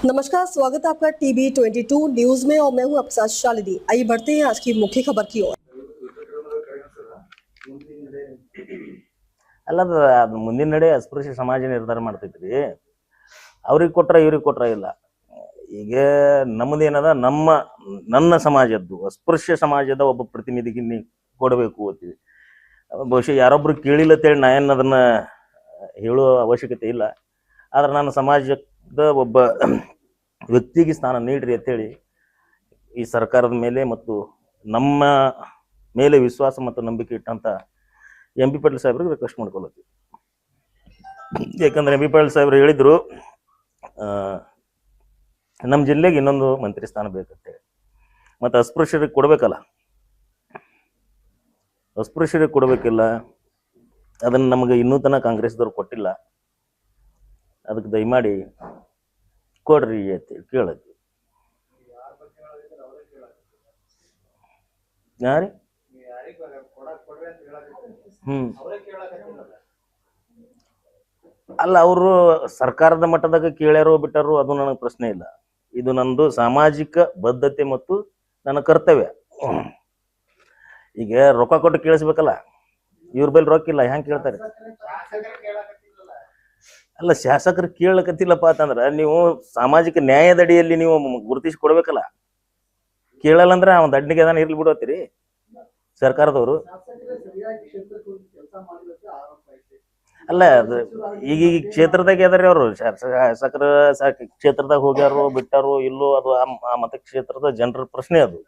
नमस्कार, स्वागत है आपका टीवी 22 न्यूज में और मैं हूं आपके साथ शालिनी। आइए बढ़ते हैं आज की मुख्य खबर की ओर। ಅಲ್ಲ ಅದು ಮುಂದಿನ ನಡೆ ಅಸ್ಪೃಶ್ಯ ಸಮಾಜ ನಿರ್ಧಾರ ಮಾಡ್ತೈತ್ರಿ. ಅವ್ರಿಗೆ ಕೊಟ್ರ ಇವ್ರಿಗೆ ಕೊಟ್ರ ಇಲ್ಲ. ಈಗ ನಮ್ಮದೇನದ ನನ್ನ ಸಮಾಜದ್ದು ಅಸ್ಪೃಶ್ಯ ಸಮಾಜದ ಒಬ್ಬ ಪ್ರತಿನಿಧಿಗೆ ಕೊಡಬೇಕು ಅಂತೀವಿ. ಬಹುಶಃ ಯಾರೊಬ್ರು ಕೇಳಿಲ್ಲತ್ತೇಳಿ ನಾ ಏನು ಅದನ್ನ ಹೇಳುವ ಅವಶ್ಯಕತೆ ಇಲ್ಲ. ಆದ್ರೆ ನನ್ನ ಸಮಾಜದ ಒಬ್ಬ ವ್ಯಕ್ತಿಗೆ ಸ್ಥಾನ ನೀಡ್ರಿ ಅಂತೇಳಿ ಈ ಸರ್ಕಾರದ ಮೇಲೆ ಮತ್ತು ನಮ್ಮ ಮೇಲೆ ವಿಶ್ವಾಸ ಮತ್ತು ನಂಬಿಕೆ ಇಟ್ಟಂತ MP ಪಾಟೀಲ್ ಸಾಹೇಬ್ರಿಗೆ ರಿಕ್ವೆಸ್ಟ್ ಮಾಡ್ಕೊಳತ್ತೀವಿ. ಯಾಕಂದ್ರೆ MP ಪಾಟೀಲ್ ಸಾಹೇಬ್ರು ಹೇಳಿದ್ರು ನಮ್ಮ ಜಿಲ್ಲೆಗೆ ಇನ್ನೊಂದು ಮಂತ್ರಿ ಸ್ಥಾನ ಬೇಕಂತೇಳಿ. ಮತ್ತು ಅಸ್ಪೃಶ್ಯರಿಗೆ ಕೊಡ್ಬೇಕಲ್ಲ, ಅಸ್ಪೃಶ್ಯರಿಗೆ ಕೊಡ್ಬೇಕಿಲ್ಲ. ಅದನ್ನು ನಮಗೆ ಇನ್ನೂ ತನಕ ಕಾಂಗ್ರೆಸ್ದವ್ರು ಕೊಟ್ಟಿಲ್ಲ. ಅದಕ್ಕೆ ದಯಮಾಡಿ ಕೊಡ್ರಿ ಅಂತೇಳಿ ಕೇಳತ್ತೀವಿ. ಯಾರಿ ಅಲ್ಲ, ಅವರು ಸರ್ಕಾರದ ಮಟ್ಟದಾಗ ಕೇಳ್ಯಾರೋ ಬಿಟ್ಟಾರೋ ಅದು ನನಗೆ ಪ್ರಶ್ನೆ ಇಲ್ಲ. ಇದು ನಂದು ಸಾಮಾಜಿಕ ಬದ್ಧತೆ ಮತ್ತು ನನ್ನ ಕರ್ತವ್ಯ. ಈಗ ರೊಕ್ಕ ಕೊಟ್ಟು ಕೇಳಿಸ್ಬೇಕಲ್ಲ, ಇವ್ರ ಬಳಿ ರೊಕ್ಕ ಇಲ್ಲ, ಹೆಂಗೆ ಕೇಳ್ತಾರೆ? ಅಲ್ಲ, ಶಾಸಕರು ಕೇಳಕತ್ತಿಲ್ಲಪ್ಪ ಅಂತಂದ್ರೆ ನೀವು ಸಾಮಾಜಿಕ ನ್ಯಾಯದಡಿಯಲ್ಲಿ ನೀವು ಗುರುತಿಸಿ ಕೊಡ್ಬೇಕಲ್ಲ. ಕೇಳಲ್ಲ ಅಂದ್ರೆ ಅವ್ನ ದಡ್ಡಿಗೆ ಅದಾನ ಇರ್ಲಿ ಬಿಡತ್ತೀರಿ ಸರ್ಕಾರದವರು. ಅಲ್ಲ, ಅದು ಈಗ ಕ್ಷೇತ್ರದಾಗ ಅದಾರಿ ಅವರು ಶಾಸಕರ ಕ್ಷೇತ್ರದಾಗ ಹೋಗ್ಯಾರೋ ಬಿಟ್ಟಾರೋ ಇಲ್ಲೋ, ಅದು ಆ ಮತಕ್ಷೇತ್ರದ ಜನರ ಪ್ರಶ್ನೆ. ಅದು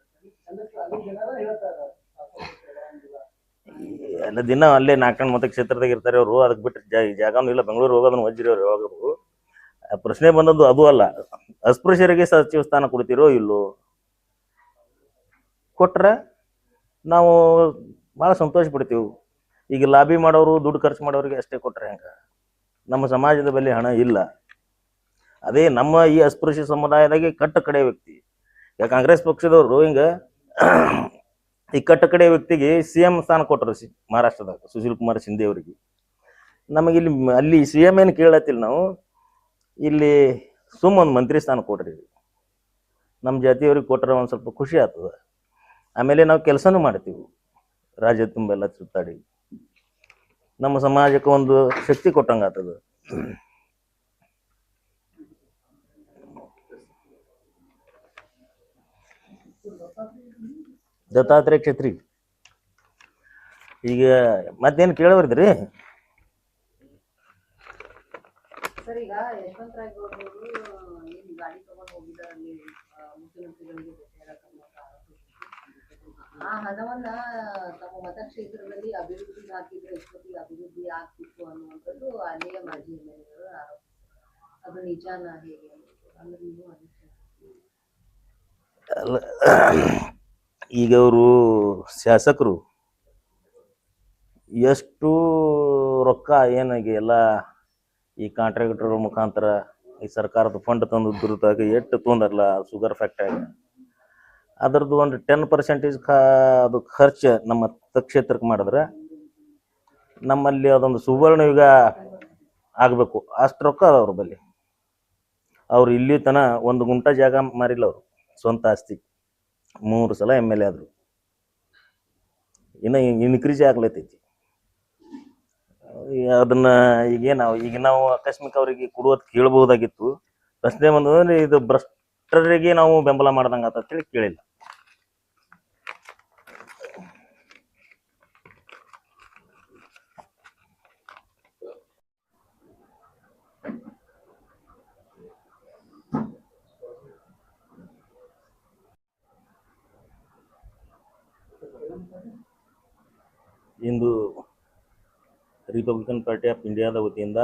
ಎಲ್ಲ ದಿನ ಅಲ್ಲೇ 4 ಮತಕ್ಷೇತ್ರದಾಗ ಇರ್ತಾರೆ ಅವರು. ಅದಕ್ಕೆ ಬಿಟ್ಟು ಜಾಗನೂ ಇಲ್ಲ, ಬೆಂಗಳೂರು ಹೋಗೋದನ್ನ ವಜ್ರಿ ಅವ್ರು ಯಾವಾಗರು. ಪ್ರಶ್ನೆ ಬಂದದ್ದು ಅದು ಅಲ್ಲ. ಅಸ್ಪೃಶ್ಯರಿಗೆ ಸಚಿವ ಸ್ಥಾನ ಕೊಡ್ತಿರೋ ಇಲ್ಲೋ? ಕೊಟ್ರೆ ನಾವು ಭಾಳ ಸಂತೋಷ ಪಡ್ತೀವಿ. ಈಗ ಲಾಬಿ ಮಾಡೋರು, ದುಡ್ಡು ಖರ್ಚು ಮಾಡೋರಿಗೆ ಅಷ್ಟೇ ಕೊಟ್ರೆ ಹೆಂಗೆ? ನಮ್ಮ ಸಮಾಜದ ಬಳಿ ಹಣ ಇಲ್ಲ. ಅದೇ ನಮ್ಮ ಈ ಅಸ್ಪೃಶ್ಯ ಸಮುದಾಯದಾಗೆ ಕಟ್ಟ ಕಡೆ ವ್ಯಕ್ತಿ. ಈಗ ಕಾಂಗ್ರೆಸ್ ಪಕ್ಷದವರು ಹಿಂಗೆ ಈ ಕಟ್ಟ ಕಡೆ ವ್ಯಕ್ತಿಗೆ CM ಸ್ಥಾನ ಕೊಟ್ಟರು ಮಹಾರಾಷ್ಟ್ರದಾಗ ಸುಶೀಲ್ ಕುಮಾರ್ ಶಿಂದೆ ಅವರಿಗೆ. ನಮಗೆ ಅಲ್ಲಿ CM ಏನು ಕೇಳತ್ತಿಲ್ಲ ನಾವು. ಇಲ್ಲಿ ಒಂದು ಮಂತ್ರಿ ಸ್ಥಾನ ಕೊಡ್ರಿ. ನಮ್ಮ ಜಾತಿಯವ್ರಿಗೆ ಕೊಟ್ಟರೆ ಒಂದು ಸ್ವಲ್ಪ ಖುಷಿ ಆಗ್ತದೆ. ಆಮೇಲೆ ನಾವು ಕೆಲಸನೂ ಮಾಡ್ತೀವಿ, ರಾಜ್ಯ ತುಂಬೆಲ್ಲ ಸುತ್ತಾಡಿ ನಮ್ಮ ಸಮಾಜಕ್ಕೆ ಒಂದು ಶಕ್ತಿ ಕೊಟ್ಟಂಗೆ ಆಗ್ತದೆ. ದತ್ತಾತ್ರೇಯ ಕ್ಷೇತ್ರಿ ಈಗ ಮತ್ತೇನು ಕೇಳೋರಿದ್ರಿ? ಸರ್, ಈಗ ಯಶವಂತರಾಯ್ ಗೌಡರು ಏನು ಗಾಡಿ ತಗೊಂಡು ಹೋಗಿದ್ದಾರಲ್ಲಿ ಮುಖ್ಯಮಂತ್ರಿಗಳಿಗೆ ಆ ಹಣವನ್ನ ತಮ್ಮ ಮತಕ್ಷೇತ್ರದಲ್ಲಿ ಅಭಿವೃದ್ಧಿ ಹಾಕಿದ್ರೆ ಎಷ್ಟೊತ್ತಿಗೆ ಅಭಿವೃದ್ಧಿ ಆಗ್ತಿತ್ತು ಅನ್ನುವಂಥದ್ದು ಅಲ್ಲಿಯ ಮಾಜಿ MLA ಆರೋಪ. ಅದು ನಿಜಾನ ಹೇಗೆ ಅಂದ್ರೆ ನೀವು ಅಲ್ಲ, ಈಗ ಅವರು ಶಾಸಕರು ಎಷ್ಟು ರೊಕ್ಕ ಏನಾಗಿ ಎಲ್ಲ ಈ ಕಾಂಟ್ರಾಕ್ಟರ್ ಮುಖಾಂತರ ಈ ಸರ್ಕಾರದ ಫಂಡ್ ತಂದು ದುರ್ದಾಗ ಎಷ್ಟು ತೊಂದರಲ್ಲ ಶುಗರ್ ಫ್ಯಾಕ್ಟ್ರಿಯಾಗ. ಅದರದ್ದು ಒಂದು 10% ಅದು ಖರ್ಚು ನಮ್ಮ ಕ್ಷೇತ್ರಕ್ಕೆ ಮಾಡಿದ್ರೆ ನಮ್ಮಲ್ಲಿ ಅದೊಂದು ಸುವರ್ಣ ಯುಗ ಆಗಬೇಕು. ಅಷ್ಟು ರೊಕ್ಕ ಅವ್ರ ಬಳಿ. ಅವ್ರು ಇಲ್ಲಿ ತನ 1 ಗುಂಟ ಜಾಗ ಮಾರಿಲ್ಲ ಅವರು, ಸ್ವಂತ ಆಸ್ತಿ. 3 ಸಲ MLA ಆದರು. ಇನ್ನು ಇನ್ಕ್ರೀಸ್ ಆಗ್ಲತ್ತೈತಿ. ಅದನ್ನ ಈಗ ನಾವು ಆಕಸ್ಮಿಕ ಅವರಿಗೆ ಕೊಡುವುದು ಕೇಳಬಹುದಾಗಿತ್ತು. ಪ್ರಶ್ನೆ ಬಂದ್ರೆ ಇದು ಭ್ರಷ್ಟರಿಗೆ ನಾವು ಬೆಂಬಲ ಮಾಡ್ದಂಗ ಅಂತ ಹೇಳಿ ಕೇಳಿಲ್ಲ. ಇಂದು ರಿಪಬ್ಲಿಕನ್ ಪಾರ್ಟಿ ಆಫ್ ಇಂಡಿಯಾದ ವತಿಯಿಂದ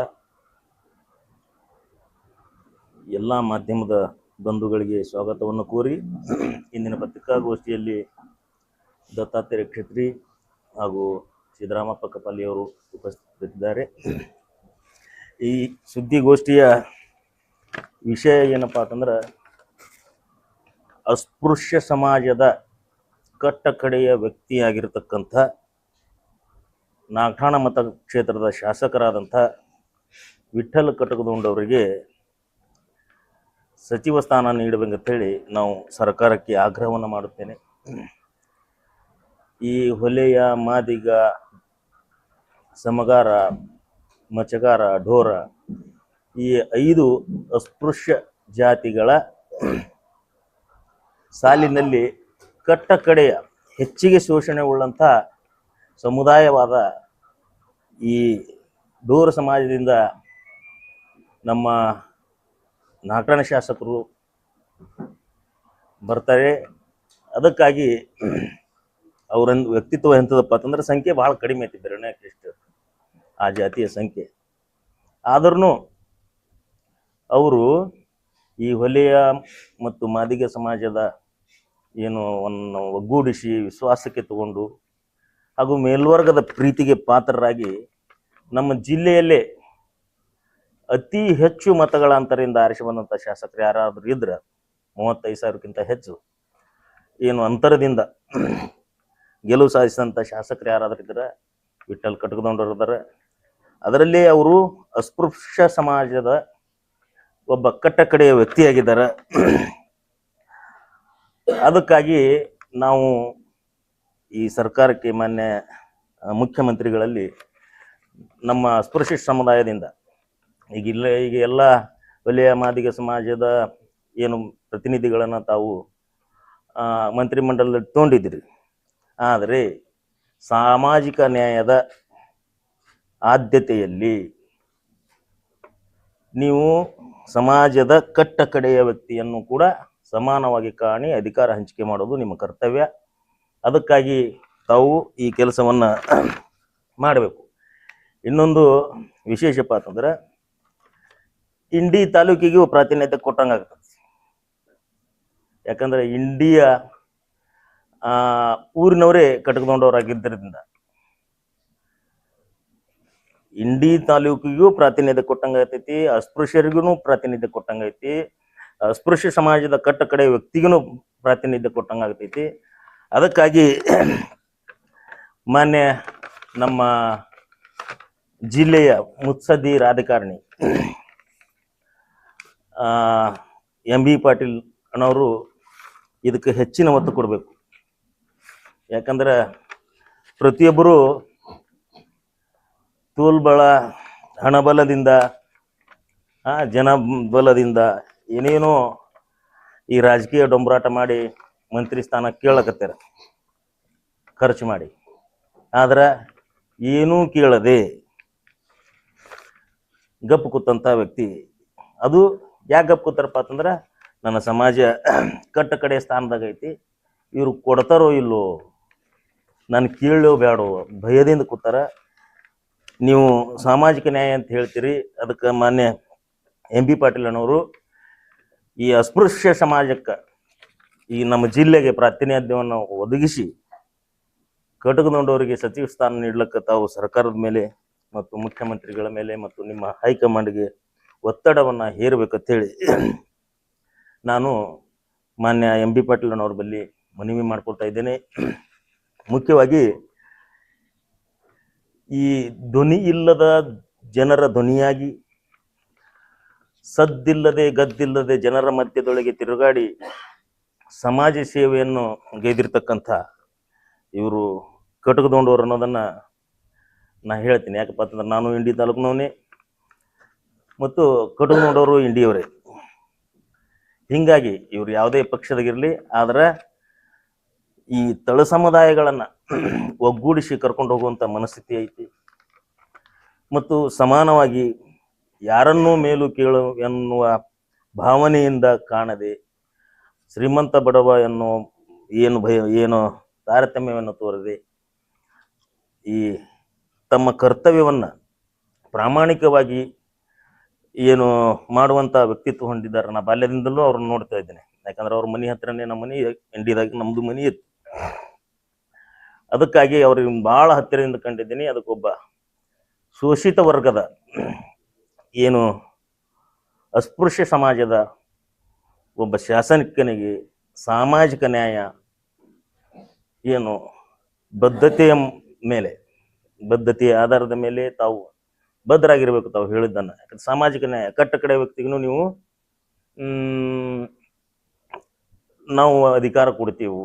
ಎಲ್ಲ ಮಾಧ್ಯಮದ ಬಂಧುಗಳಿಗೆ ಸ್ವಾಗತವನ್ನು ಕೋರಿ ಇಂದಿನ ಪತ್ರಿಕಾಗೋಷ್ಠಿಯಲ್ಲಿ ದತ್ತಾತ್ರೇಯ ಕ್ಷೇತ್ರಿ ಹಾಗೂ ಸಿದ್ದರಾಮಪ್ಪ ಕಪಾಲಿಯವರು ಉಪಸ್ಥಿತರಿದ್ದಾರೆ. ಈ ಸುದ್ದಿಗೋಷ್ಠಿಯ ವಿಷಯ ಏನಪ್ಪ ಅಂತಂದ್ರೆ, ಅಸ್ಪೃಶ್ಯ ಸಮಾಜದ ಕಟ್ಟ ಕಡೆಯ ವ್ಯಕ್ತಿಯಾಗಿರ್ತಕ್ಕಂಥ ನಾಗಠಾಣ ಮತಕ್ಷೇತ್ರದ ಶಾಸಕರಾದಂಥ ವಿಠ್ಠಲ್ ಕಟಕದೊಂಡವರಿಗೆ ಸಚಿವ ಸ್ಥಾನ ನೀಡಬೇಕಂತೇಳಿ ನಾವು ಸರ್ಕಾರಕ್ಕೆ ಆಗ್ರಹವನ್ನು ಮಾಡುತ್ತೇನೆ. ಈ ಹೊಲೆಯ, ಮಾದಿಗ, ಸಮಗಾರ, ಮಚಗಾರ, ಢೋರ ಈ 5 ಅಸ್ಪೃಶ್ಯ ಜಾತಿಗಳ ಸಾಲಿನಲ್ಲಿ ಕಟ್ಟ ಕಡೆಯ ಹೆಚ್ಚಿಗೆ ಶೋಷಣೆ ಉಳ್ಳಂಥ ಸಮುದಾಯವಾದ ಈ ಢೋರ ಸಮಾಜದಿಂದ ನಮ್ಮ ನಾಕಣ ಶಾಸಕರು ಬರ್ತಾರೆ. ಅದಕ್ಕಾಗಿ ಅವರ ವ್ಯಕ್ತಿತ್ವ ಎಂಥದಪ್ಪ ಅಂತಂದ್ರೆ ಸಂಖ್ಯೆ ಭಾಳ ಕಡಿಮೆ ಐತಿ, ಬೆರಣ್ಯಾಕಿಷ್ಟು ಆ ಜಾತಿಯ ಸಂಖ್ಯೆ. ಆದ್ರೂ ಅವರು ಈ ಹೊಲೆಯ ಮತ್ತು ಮಾದಿಗ ಸಮಾಜದ ಏನು ಒಗ್ಗೂಡಿಸಿ ವಿಶ್ವಾಸಕ್ಕೆ ತಗೊಂಡು ಹಾಗೂ ಮೇಲ್ವರ್ಗದ ಪ್ರೀತಿಗೆ ಪಾತ್ರರಾಗಿ ನಮ್ಮ ಜಿಲ್ಲೆಯಲ್ಲೇ ಅತಿ ಹೆಚ್ಚು ಮತಗಳ ಅಂತರದಿಂದ ಆರಿಸಿ ಬಂದಂಥ ಶಾಸಕರು ಯಾರಾದರೂ ಇದ್ರೆ 35,000ಕ್ಕಿಂತ ಹೆಚ್ಚು ಏನು ಅಂತರದಿಂದ ಗೆಲುವು ಸಾಧಿಸಿದಂಥ ಶಾಸಕರು ಯಾರಾದರೂ ಇದ್ರೆ ವಿಠ್ಠಲ್ ಕಟಕದೊಂಡರು ಇದ್ದಾರೆ. ಅದರಲ್ಲಿ ಅವರು ಅಸ್ಪೃಶ್ಯ ಸಮಾಜದ ಒಬ್ಬ ಕಟ್ಟಕಡೆಯ ವ್ಯಕ್ತಿಯಾಗಿದ್ದಾರೆ. ಅದಕ್ಕಾಗಿ ನಾವು ಈ ಸರ್ಕಾರಕ್ಕೆ ಮಾನ್ಯ ಮುಖ್ಯಮಂತ್ರಿಗಳಲ್ಲಿ ನಮ್ಮ ಅಸ್ಪೃಶ್ಯ ಸಮುದಾಯದಿಂದ ಈಗ ಎಲ್ಲ ವಲಯ ಮಾದಿಗ ಸಮಾಜದ ಏನು ಪ್ರತಿನಿಧಿಗಳನ್ನು ತಾವು ಮಂತ್ರಿಮಂಡಲದಲ್ಲಿ ತೊಗೊಂಡಿದ್ದೀರಿ. ಆದರೆ ಸಾಮಾಜಿಕ ನ್ಯಾಯದ ಆದ್ಯತೆಯಲ್ಲಿ ನೀವು ಸಮಾಜದ ಕಟ್ಟ ಕಡೆಯ ವ್ಯಕ್ತಿಯನ್ನು ಕೂಡ ಸಮಾನವಾಗಿ ಕಾಣಿ ಅಧಿಕಾರ ಹಂಚಿಕೆ ಮಾಡೋದು ನಿಮ್ಮ ಕರ್ತವ್ಯ. ಅದಕ್ಕಾಗಿ ತಾವು ಈ ಕೆಲಸವನ್ನು ಮಾಡಬೇಕು. ಇನ್ನೊಂದು ವಿಶೇಷಪ್ಪ ಅಂತಂದ್ರೆ ಇಂಡಿ ತಾಲೂಕಿಗೂ ಪ್ರಾತಿನಿಧ್ಯ ಕೊಟ್ಟಂಗಾಗ್ತದೆ. ಯಾಕಂದ್ರೆ ಇಂಡಿಯ ಊರಿನವರೇ ಕಟಕದೊಂಡವರಾಗಿದ್ದರಿಂದ ಇಂಡಿ ತಾಲೂಕಿಗೂ ಪ್ರಾತಿನಿಧ್ಯ ಕೊಟ್ಟಂಗೈತಿ, ಅಸ್ಪೃಶ್ಯರಿಗೂ ಪ್ರಾತಿನಿಧ್ಯ ಕೊಟ್ಟಂಗೈತಿ, ಅಸ್ಪೃಶ್ಯ ಸಮಾಜದ ಕಟ್ಟ ಕಡೆ ವ್ಯಕ್ತಿಗೂ ಪ್ರಾತಿನಿಧ್ಯ ಕೊಟ್ಟಂಗಾಗ್ತೈತಿ. ಅದಕ್ಕಾಗಿ ಮಾನ್ಯ ನಮ್ಮ ಜಿಲ್ಲೆಯ ಮುತ್ಸದ್ದಿ ರಾಜಕಾರಣಿ ಎಂ ಬಿ ಪಾಟೀಲ್ ಅಣ್ಣವರು ಇದಕ್ಕೆ ಹೆಚ್ಚಿನ ಒತ್ತು ಕೊಡಬೇಕು. ಯಾಕಂದ್ರೆ ಪ್ರತಿಯೊಬ್ಬರು ತೋಲ್ಬಳ ಹಣಬಲದಿಂದ ಜನಬಲದಿಂದ ಏನೇನೋ ಈ ರಾಜಕೀಯ ಡೊಂಬರಾಟ ಮಾಡಿ ಮಂತ್ರಿ ಸ್ಥಾನ ಕೇಳಕತ್ತಾರೆ ಖರ್ಚು ಮಾಡಿ. ಆದ್ರೆ ಏನೂ ಕೇಳದೆ ಗಪ್ಪು ಕೂತಂಥ ವ್ಯಕ್ತಿ. ಅದು ಯಾಕೆ ಗಪ್ಪು ಕೂತಾರಪ್ಪ ಅಂತಂದ್ರೆ ನನ್ನ ಸಮಾಜ ಕಟ್ಟ ಕಡೆ ಸ್ಥಾನದಾಗ ಐತಿ, ಇವ್ರು ಕೊಡ್ತಾರೋ ಇಲ್ಲೋ, ನಾನು ಕೇಳೋ ಬೇಡೋ ಭಯದಿಂದ ಕೂತಾರ. ನೀವು ಸಾಮಾಜಿಕ ನ್ಯಾಯ ಅಂತ ಹೇಳ್ತೀರಿ, ಅದಕ್ಕೆ ಮಾನ್ಯ ಎಂ ಬಿ ಪಾಟೀಲ್ ಅಣ್ಣವರು ಈ ಅಸ್ಪೃಶ್ಯ ಸಮಾಜಕ್ಕೆ ಈ ನಮ್ಮ ಜಿಲ್ಲೆಗೆ ಪ್ರಾತಿನಿಧ್ಯವನ್ನು ಒದಗಿಸಿ ಕಟಕದೊಂಡವರಿಗೆ ಸಚಿವ ಸ್ಥಾನ ನೀಡಲಿಕ್ಕೆ ತಾವು ಸರ್ಕಾರದ ಮೇಲೆ ಮತ್ತು ಮುಖ್ಯಮಂತ್ರಿಗಳ ಮೇಲೆ ಮತ್ತು ನಿಮ್ಮ ಹೈಕಮಾಂಡ್ಗೆ ಒತ್ತಡವನ್ನು ಹೇರಬೇಕಂತೇಳಿ ನಾನು ಮಾನ್ಯ ಎಂ ಬಿ ಪಾಟೀಲ್ ಅಣ್ಣವ್ರ ಬಳಿ ಮನವಿ ಮಾಡ್ಕೊಳ್ತಾ ಇದ್ದೇನೆ. ಮುಖ್ಯವಾಗಿ ಈ ಧ್ವನಿ ಇಲ್ಲದ ಜನರ ಧ್ವನಿಯಾಗಿ ಸದ್ದಿಲ್ಲದೆ ಗದ್ದಿಲ್ಲದೆ ಜನರ ಮಧ್ಯದೊಳಗೆ ತಿರುಗಾಡಿ ಸಮಾಜ ಸೇವೆಯನ್ನು ಗೈದಿರ್ತಕ್ಕಂಥ ಇವರು ಕಟಕದೊಂಡವರು ಅನ್ನೋದನ್ನು ನಾ ಹೇಳ್ತೀನಿ. ಯಾಕಪ್ಪ ಅಂತಂದ್ರೆ ನಾನು ಇಂಡಿ ತಾಲೂಕಿನವನೇ ಮತ್ತು ಕಟಕದೊಂಡವರು ಇಂಡಿಯವರೇ. ಹೀಗಾಗಿ ಇವರು ಯಾವುದೇ ಪಕ್ಷದಾಗಿರಲಿ, ಆದರೆ ಈ ತಳ ಸಮುದಾಯಗಳನ್ನು ಒಗ್ಗೂಡಿಸಿ ಕರ್ಕೊಂಡು ಹೋಗುವಂಥ ಮನಸ್ಥಿತಿ ಐತಿ. ಮತ್ತು ಸಮಾನವಾಗಿ ಯಾರನ್ನೂ ಮೇಲು ಕೀಳು ಎನ್ನುವ ಭಾವನೆಯಿಂದ ಕಾಣದೆ ಶ್ರೀಮಂತ ಬಡವ ಎನ್ನುವ ಏನು ತಾರತಮ್ಯವನ್ನು ತೋರದೆ ಈ ತಮ್ಮ ಕರ್ತವ್ಯವನ್ನು ಪ್ರಾಮಾಣಿಕವಾಗಿ ಏನು ಮಾಡುವಂಥ ವ್ಯಕ್ತಿತ್ವ ಹೊಂದಿದ್ದಾರೆ. ನಾ ಬಾಲ್ಯದಿಂದಲೂ ಅವ್ರನ್ನ ನೋಡ್ತಾ ಇದ್ದೇನೆ. ಯಾಕಂದ್ರೆ ಅವ್ರ ಮನೆ ಹತ್ರನೇ ನಮ್ಮ ಮನೆ ಇಂಡಿಯಾದಾಗ ನಮ್ಮದು ಮನೆ ಇತ್ತು. ಅದಕ್ಕಾಗಿ ಅವ್ರಿಗೆ ಭಾಳ ಹತ್ತಿರದಿಂದ ಕಂಡಿದ್ದೀನಿ. ಅದಕ್ಕೊಬ್ಬ ಶೋಷಿತ ವರ್ಗದ ಏನು ಅಸ್ಪೃಶ್ಯ ಸಮಾಜದ ಒಬ್ಬ ಶಾಸನಿಕನಿಗೆ ಸಾಮಾಜಿಕ ನ್ಯಾಯ ಏನು ಬದ್ಧತೆಯ ಮೇಲೆ, ಬದ್ಧತೆಯ ಆಧಾರದ ಮೇಲೆ ತಾವು ಬದ್ಧರಾಗಿರ್ಬೇಕು. ತಾವು ಹೇಳಿದ್ದನ್ನು ಯಾಕಂದ್ರೆ ಸಾಮಾಜಿಕ ನ್ಯಾಯ ಕಟ್ಟ ಕಡೆ ವ್ಯಕ್ತಿಗೂ ನೀವು ನಾವು ಅಧಿಕಾರ ಕೊಡ್ತೀವಿ,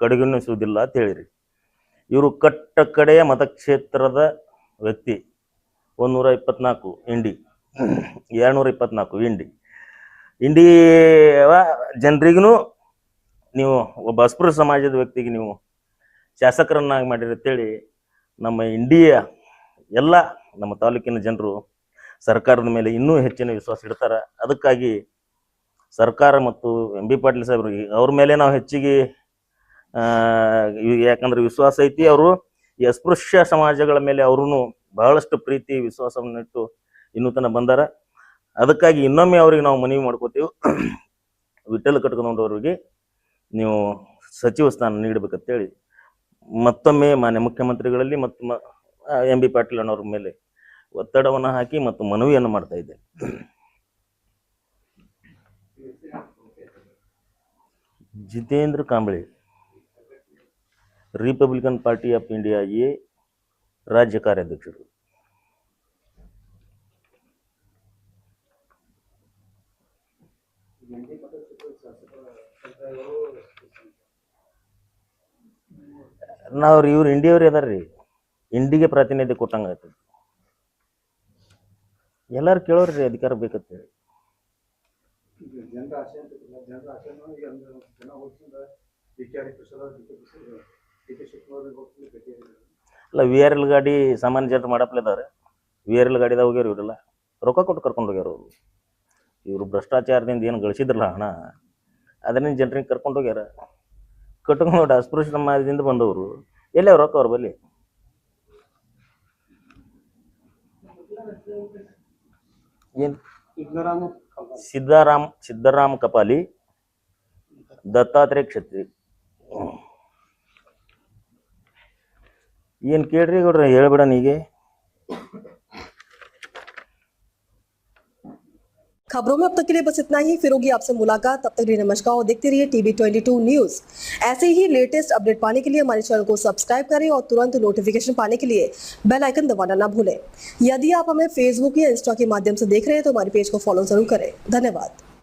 ಕಡೆಗಣಿಸುವುದಿಲ್ಲ ಅಂತ ಹೇಳಿರಿ. ಇವರು ಕಟ್ಟ ಕಡೆಯ ಮತಕ್ಷೇತ್ರದ ವ್ಯಕ್ತಿ. 124 ಇಂಡಿ, 224 ಇಂಡಿ ಜನರಿಗೂ ನೀವು ಒಬ್ಬ ಅಸ್ಪೃಶ್ಯ ಸಮಾಜದ ವ್ಯಕ್ತಿಗೆ ನೀವು ಶಾಸಕರನ್ನಾಗಿ ಮಾಡಿರಿ ಅಂತೇಳಿ ನಮ್ಮ ಇಂಡಿಯ ಎಲ್ಲ ನಮ್ಮ ತಾಲೂಕಿನ ಜನರು ಸರ್ಕಾರದ ಮೇಲೆ ಇನ್ನೂ ಹೆಚ್ಚಿನ ವಿಶ್ವಾಸ ಇಡ್ತಾರೆ. ಅದಕ್ಕಾಗಿ ಸರ್ಕಾರ ಮತ್ತು MB ಪಾಟೀಲ್ ಸಾಹೇಬ್ರಿಗೆ ಅವ್ರ ಮೇಲೆ ನಾವು ಹೆಚ್ಚಿಗೆ ಯಾಕಂದ್ರೆ ವಿಶ್ವಾಸ ಐತಿ. ಅವರು ಈ ಅಸ್ಪೃಶ್ಯ ಸಮಾಜಗಳ ಮೇಲೆ ಅವ್ರೂ ಬಹಳಷ್ಟು ಪ್ರೀತಿ ವಿಶ್ವಾಸವನ್ನಿಟ್ಟು ಇನ್ನೂ ತನಕ ಬಂದಾರ. ಅದಕ್ಕಾಗಿ ಇನ್ನೊಮ್ಮೆ ಅವ್ರಿಗೆ ನಾವು ಮನವಿ ಮಾಡ್ಕೋತೀವಿ, ವಿಠ್ಠಲ ಕಟ್ಕೊಂಡವ್ರಿಗೆ ನೀವು ಸಚಿವ ಸ್ಥಾನ ನೀಡಬೇಕಂತೇಳಿ ಮತ್ತೊಮ್ಮೆ ಮಾನ್ಯ ಮುಖ್ಯಮಂತ್ರಿಗಳಲ್ಲಿ ಮತ್ತು MB ಪಾಟೀಲ್ ಅನ್ನೋರ ಮೇಲೆ ಒತ್ತಡವನ್ನು ಹಾಕಿ ಮತ್ತು ಮನವಿಯನ್ನು ಮಾಡ್ತಾ ಇದ್ದೆ. Jitendra Kamble, Republican party of India A ರಾಜ್ಯ ಕಾರ್ಯಾಧ್ಯಕ್ಷರು. ಇವ್ರು ಇಂಡಿಯವ್ರು ಅದಾರ್ರಿ, ಇಂಡಿಗೆ ಪ್ರಾತಿನಿಧ್ಯ ಕೊಟ್ಟಂಗ ಆಯ್ತು. ಎಲ್ಲಾರು ಕೇಳೋರಿ ಅಧಿಕಾರ ಬೇಕಂತೇಳಿ. ಅಲ್ಲ, VRL ಗಾಡಿ ಸಾಮಾನ್ಯ ಜನರು ಮಾಡಪ್ಲಿದ್ದಾರೆ. VRL ಗಾಡಿದಾಗ ಹೋಗ್ಯಾರ, ಇವರೆಲ್ಲ ರೊಕ್ಕ ಕೊಟ್ಟು ಕರ್ಕೊಂಡು ಹೋಗ್ಯಾರ. ಅವರು ಇವರು ಭ್ರಷ್ಟಾಚಾರದಿಂದ ಏನು ಗಳಿಸಿದ್ರಲ್ಲ ಹಣ, ಅದನ್ನ ಜನರಿಗೆ ಕರ್ಕೊಂಡು ಹೋಗ್ಯಾರ. ಕಟ್ಕೊಂಡು ಅಸ್ಪೃಶ್ಯ ಸಮಾಜದಿಂದ ಬಂದವರು ಎಲ್ಲಿ ಅವ್ರ ರೊಕ್ಕ ಅವ್ರ ಬಲ್ಲಿ. ಏನ್ ಸಿದ್ದರಾಮ ಕಪಾಲಿ, ದತ್ತಾತ್ರೇಯ ಕ್ಷತ್ರಿ. ಏನ್ ಕೇಳ್ರಿ ಗೌಡ್ರ, ಹೇಳ್ಬೇಡ ನೀಗೆ. खबरों में अब तक के लिए बस इतना ही। फिर होगी आपसे मुलाकात, तब तक के लिए नमस्कार और देखते रहिए TB22 न्यूज। ऐसे ही लेटेस्ट अपडेट पाने के लिए हमारे चैनल को सब्सक्राइब करें और तुरंत नोटिफिकेशन पाने के लिए बेल आइकन दबाना ना भूलें। यदि आप हमें फेसबुक या इंस्टा के माध्यम से देख रहे हैं तो हमारे पेज को फॉलो जरूर करें। धन्यवाद।